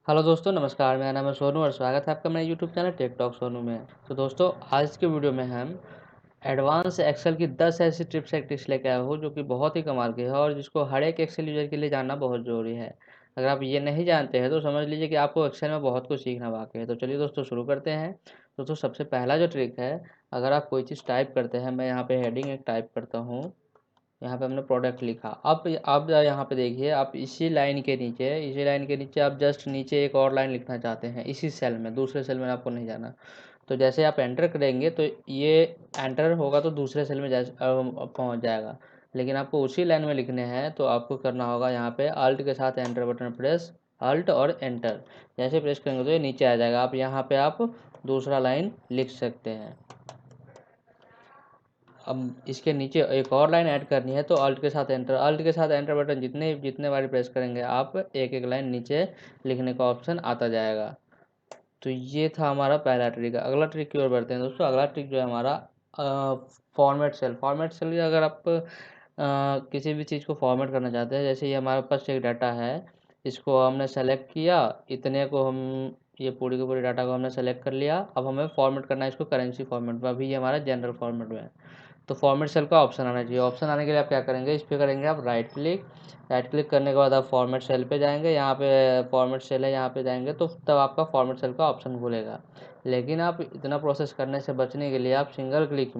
Hello दोस्तों, नमस्कार। मेरा नाम है सोनू और स्वागत है आपका मेरे YouTube channel Tech Talk Sonu में। तो दोस्तों, आज के वीडियो में हम एडवांस एक्सेल की 10 ऐसी टिप्स एंड ट्रिक्स लेके आए हो जो कि बहुत ही कमाल की है और जिसको हर एक एक्सेल यूजर के लिए जानना बहुत ज़रूरी है। अगर आप ये नहीं जानते हैं तो समझ लीजिए कि आपको एक्सेल में बहुत कुछ सीखना बाकी है। तो चलिए दोस्तों, शुरू करते हैं। दोस्तों, सबसे पहला जो ट्रिक है, अगर आप कोई चीज़ टाइप करते हैं, मैं यहाँ पे हेडिंग एक टाइप करता हूँ। यहाँ पे हमने प्रोडक्ट लिखा। अब यहाँ पे देखिए, आप इसी लाइन के नीचे आप जस्ट नीचे एक और लाइन लिखना चाहते हैं इसी सेल में, दूसरे सेल में आपको नहीं जाना। तो जैसे आप एंटर करेंगे तो ये एंटर होगा तो दूसरे सेल में पहुँच जाएगा। लेकिन आपको उसी लाइन में लिखने हैं तो आपको करना होगा यहाँ पे अल्ट के साथ एंटर बटन प्रेस, अल्ट और एंटर जैसे प्रेस करेंगे तो ये नीचे आ जाएगा। आप यहाँ पे आप दूसरा लाइन लिख सकते हैं। अब इसके नीचे एक और लाइन ऐड करनी है तो अल्ट के साथ एंटर बटन जितने जितने बार प्रेस करेंगे आप एक एक लाइन नीचे लिखने का ऑप्शन आता जाएगा। तो ये था हमारा पहला ट्रिक। अगला ट्रिक की ओर बढ़ते हैं दोस्तों। अगला ट्रिक जो है हमारा फॉर्मेट सेल अगर आप किसी भी चीज़ को फॉर्मेट करना चाहते हैं, जैसे ये हमारे पास एक डाटा है, इसको हमने सेलेक्ट किया, इतने को हम ये पूरी के पूरी डाटा को हमने सेलेक्ट कर लिया। अब हमें फॉर्मेट करना है इसको करेंसी फॉर्मेट में। अभी ये हमारा जनरल फॉर्मेट में है तो फॉर्मेट सेल का ऑप्शन आना चाहिए। ऑप्शन आने के लिए आप क्या करेंगे, इस पर करेंगे आप राइट क्लिक करने के बाद आप फॉर्मेट सेल पे जाएंगे। यहाँ पे फॉर्मेट सेल है, यहाँ पे जाएंगे तो तब आपका फॉर्मेट सेल का ऑप्शन खुलेगा। लेकिन आप इतना प्रोसेस करने से बचने के लिए आप सिंगल क्लिक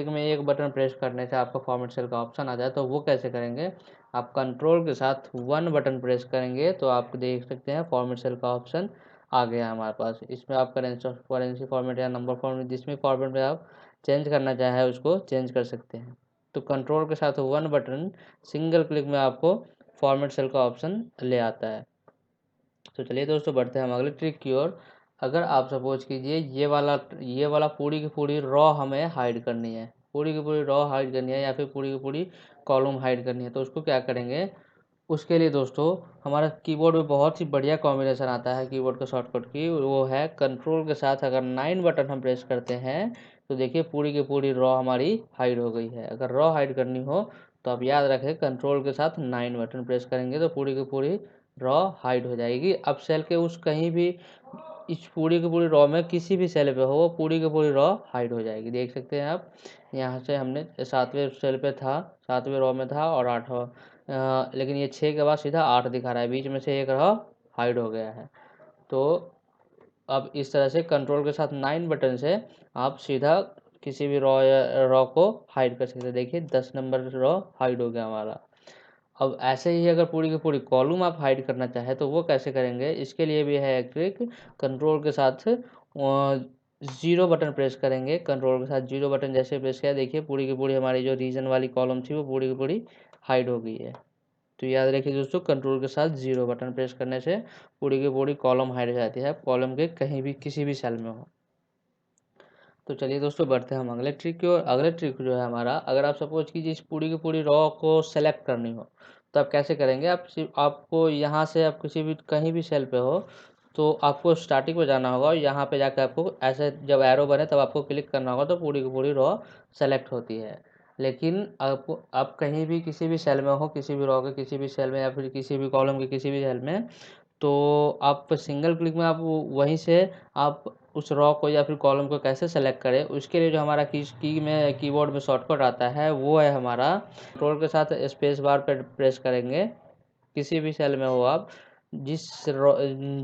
में एक बटन प्रेस करने से आपका फॉर्मेट सेल का ऑप्शन आ जाए। तो वो कैसे करेंगे, आप कंट्रोल के साथ वन बटन प्रेस करेंगे तो आप देख सकते हैं फॉर्मेट सेल का ऑप्शन आ गया हमारे पास। इसमें आप करेंसी फॉर्मेट या नंबर फॉर्मेट जिसमें फॉर्मेट में आप चेंज करना चाहे उसको चेंज कर सकते हैं। तो कंट्रोल के साथ वन बटन सिंगल क्लिक में आपको फॉर्मेट सेल का ऑप्शन ले आता है। तो चलिए दोस्तों, बढ़ते हैं हम अगले ट्रिक की ओर। अगर आप सपोज कीजिए ये वाला पूरी की पूरी रॉ हमें हाइड करनी है, पूरी की पूरी रॉ हाइड करनी है या फिर पूरी की पूरी कॉलम हाइड करनी है, तो उसको क्या करेंगे। उसके लिए दोस्तों हमारा कीबोर्ड में बहुत ही बढ़िया कॉम्बिनेशन आता है कीबोर्ड के शॉर्टकट की, वो है कंट्रोल के साथ अगर 9 बटन हम प्रेस करते हैं तो देखिए पूरी की पूरी रॉ हमारी हाइड हो गई है। अगर रॉ हाइड करनी हो तो आप याद रखें कंट्रोल के साथ 9 बटन प्रेस करेंगे तो पूरी की पूरी रॉ हाइड हो जाएगी। अब सेल के उस कहीं भी इस पूरी की पूरी रॉ में किसी भी सेल पे हो वो पूरी की पूरी रॉ हाइड हो जाएगी। देख सकते हैं आप, यहाँ से हमने 7वें सेल पे था, 7वें रॉ में था और 8वां, लेकिन ये 6 के बाद सीधा 8 दिखा रहा है, बीच में से एक रॉ हाइड हो गया है। तो अब इस तरह से कंट्रोल के साथ 9 बटन से आप सीधा किसी भी रॉ को हाइड कर सकते हैं। देखिए 10 नंबर रॉ हाइड हो गया हमारा। अब ऐसे ही अगर पूरी की पूरी कॉलम आप हाइड करना चाहें तो वो कैसे करेंगे, इसके लिए भी है एक ट्रिक। कंट्रोल के साथ जीरो बटन प्रेस करेंगे। कंट्रोल के साथ जीरो बटन जैसे प्रेस किया देखिए पूरी की पूरी हमारी जो रीजन वाली कॉलम थी वो पूरी की पूरी हाइड हो गई है। तो याद रखिए दोस्तों, कंट्रोल के साथ जीरो बटन प्रेस करने से पूरी की पूरी कॉलम हाइड हो जाती है, कॉलम के कहीं भी किसी भी सेल में हो। तो चलिए दोस्तों, बढ़ते हैं हम अगले ट्रिक की ओर। अगले ट्रिक जो है हमारा, अगर आप सपोज कीजिए इस पूरी की पूरी रॉ को सेलेक्ट करनी हो तो आप कैसे करेंगे। आपको यहाँ से आप किसी भी कहीं भी सेल पे हो तो आपको स्टार्टिंग में जाना होगा और यहाँ पे जाकर आपको ऐसे जब एरो बने तब आपको क्लिक करना होगा तो पूरी की पूरी रॉ सेलेक्ट होती है। लेकिन आपको आप कहीं भी किसी भी सेल में हो, किसी भी रॉ के किसी भी सेल में या फिर किसी भी कॉलम के किसी भी सेल में, तो आप सिंगल क्लिक में आप वहीं से आप उस रॉ को या फिर कॉलम को कैसे सेलेक्ट करें, उसके लिए जो हमारा की में कीबोर्ड में शॉर्टकट आता है वो है हमारा कंट्रोल के साथ स्पेस बार पर प्रेस करेंगे। किसी भी सेल में हो आप, जिस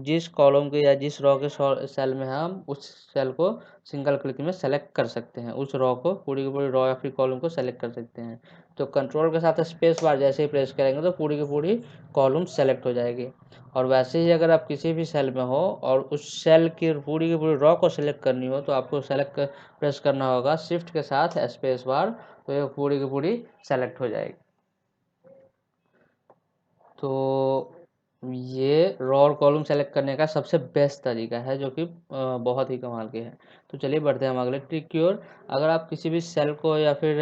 जिस कॉलम के या जिस रॉ के सेल में हम उस सेल को सिंगल क्लिक में सेलेक्ट कर सकते हैं, उस रॉ को पूरी की पूरी रॉ या फिर कॉलम को सेलेक्ट कर सकते हैं। तो कंट्रोल के साथ स्पेस बार जैसे ही प्रेस करेंगे तो पूरी की पूरी कॉलम सेलेक्ट हो जाएगी। और वैसे ही अगर आप किसी भी सेल में हो और उस सेल की पूरी रॉ को सेलेक्ट करनी हो तो आपको प्रेस करना होगा शिफ्ट के साथ स्पेस बार, तो ये पूरी की पूरी सेलेक्ट हो जाएगी। तो ये रॉ और कॉलम सेलेक्ट करने का सबसे बेस्ट तरीका है जो कि बहुत ही कमाल के है। तो चलिए बढ़ते हैं हम अगले ट्रिक की ओर। अगर आप किसी भी सेल को या फिर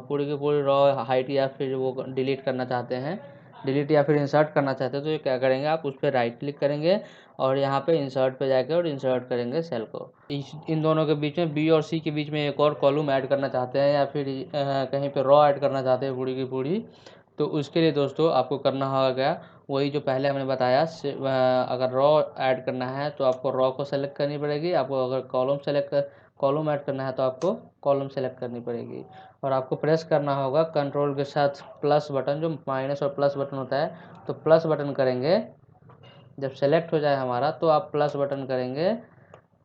पूरी की पूरी रॉ हाइट या फिर वो डिलीट करना चाहते हैं, डिलीट या फिर इंसर्ट करना चाहते हैं, तो ये क्या करेंगे, आप उस पर राइट क्लिक करेंगे और यहाँ पे इंसर्ट पे जाके और इंसर्ट करेंगे सेल को। इन दोनों के बीच में बी और सी के बीच में एक और कॉलम ऐड करना चाहते हैं या फिर कहीं पे रॉ ऐड करना चाहते हैं पूरी की पूरी, तो उसके लिए दोस्तों आपको करना होगा क्या, वही जो पहले हमने बताया, अगर रॉ ऐड करना है तो आपको रॉ को सेलेक्ट करनी पड़ेगी, आपको अगर कॉलम ऐड करना है तो आपको कॉलम सेलेक्ट करनी पड़ेगी। और आपको प्रेस करना होगा कंट्रोल के साथ प्लस बटन, जो माइनस और प्लस बटन होता है, तो प्लस बटन करेंगे जब सेलेक्ट हो जाए हमारा, तो आप प्लस बटन करेंगे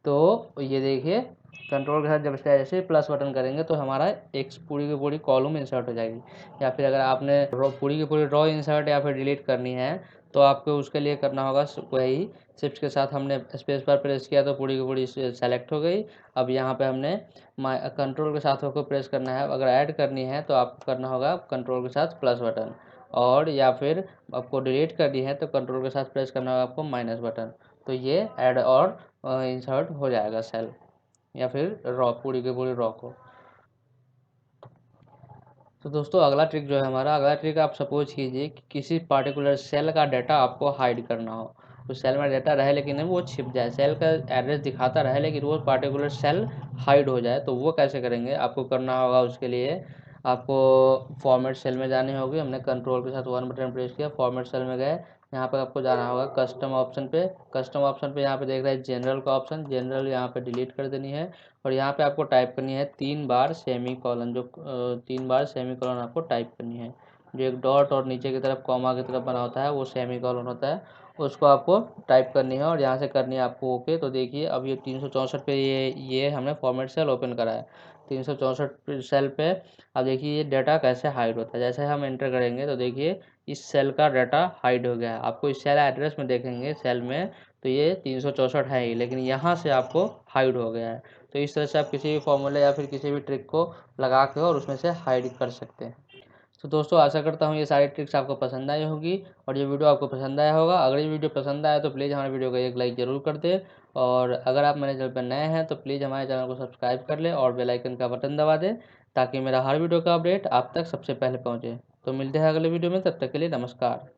तो ये देखिए कंट्रोल के साथ जब ऐसे प्लस बटन करेंगे तो हमारा एक पूरी की पूरी कॉलम इंसर्ट हो जाएगी। या फिर अगर आपने पूरी की पूरी रॉ इंसर्ट या फिर डिलीट करनी है तो आपको उसके लिए करना होगा वही शिफ्ट के साथ हमने स्पेस बार प्रेस किया तो पूरी की पूरी सेलेक्ट हो गई। अब यहाँ पे हमने कंट्रोल के साथ होकर प्रेस करना है, अगर ऐड करनी है तो आपको करना होगा कंट्रोल के साथ प्लस बटन, और या फिर आपको डिलीट करनी है तो कंट्रोल के साथ प्रेस करना होगा आपको माइनस बटन। तो ये ऐड और इंसर्ट हो जाएगा सेल या फिर रॉ, पूरी की पूरी रॉ को। तो दोस्तों अगला ट्रिक जो है हमारा, अगला ट्रिक आप सपोज कीजिए कि किसी पार्टिकुलर सेल का डाटा आपको हाइड करना हो, उस सेल में डाटा रहे लेकिन वो छिप जाए, सेल का एड्रेस दिखाता रहे लेकिन वो पार्टिकुलर सेल हाइड हो जाए, तो वो कैसे करेंगे, आपको करना होगा उसके लिए आपको फॉर्मेट सेल में जानी होगी। हमने कंट्रोल के साथ 1 बटन प्रेस किया, फॉर्मेट सेल में गए, यहाँ पर आपको जाना होगा कस्टम ऑप्शन पे। कस्टम ऑप्शन पे यहाँ पे देख रहे हैं जनरल का ऑप्शन, जनरल यहाँ पे डिलीट कर देनी है, और यहाँ पे आपको टाइप करनी है 3 बार सेमी कॉलन, जो 3 बार सेमी कॉलन आपको टाइप करनी है। जो एक डॉट और नीचे की तरफ कॉमा की तरफ बना होता है वो सेमी कॉलन होता है, उसको आपको टाइप करनी है और यहाँ से करनी है आपको ओके। तो देखिए अब ये 364 पे ये हमने फॉर्मेट सेल ओपन करा है, 364 सेल पे। अब देखिए ये डाटा कैसे हाइड होता है, जैसे हम एंटर करेंगे तो देखिए इस सेल का डाटा हाइड हो गया है। आपको इस सेल एड्रेस में देखेंगे सेल में तो ये 364 है ही, लेकिन यहाँ से आपको हाइड हो गया है। तो इस तरह से आप किसी भी फॉर्मूले या फिर किसी भी ट्रिक को लगा के और उसमें से हाइड कर सकते हैं। तो दोस्तों आशा करता हूँ ये सारी ट्रिक्स आपको पसंद आई होगी और ये वीडियो आपको पसंद आया होगा। अगर ये वीडियो पसंद आया तो प्लीज़ हमारे वीडियो को एक लाइक ज़रूर कर दें, और अगर आप मेरे चैनल पर नए हैं तो प्लीज़ हमारे चैनल को सब्सक्राइब कर लें और बेल आइकन का बटन दबा दें, ताकि मेरा हर वीडियो का अपडेट आप तक सबसे पहले पहुँचे। तो मिलते हैं अगले वीडियो में, तब तक के लिए नमस्कार।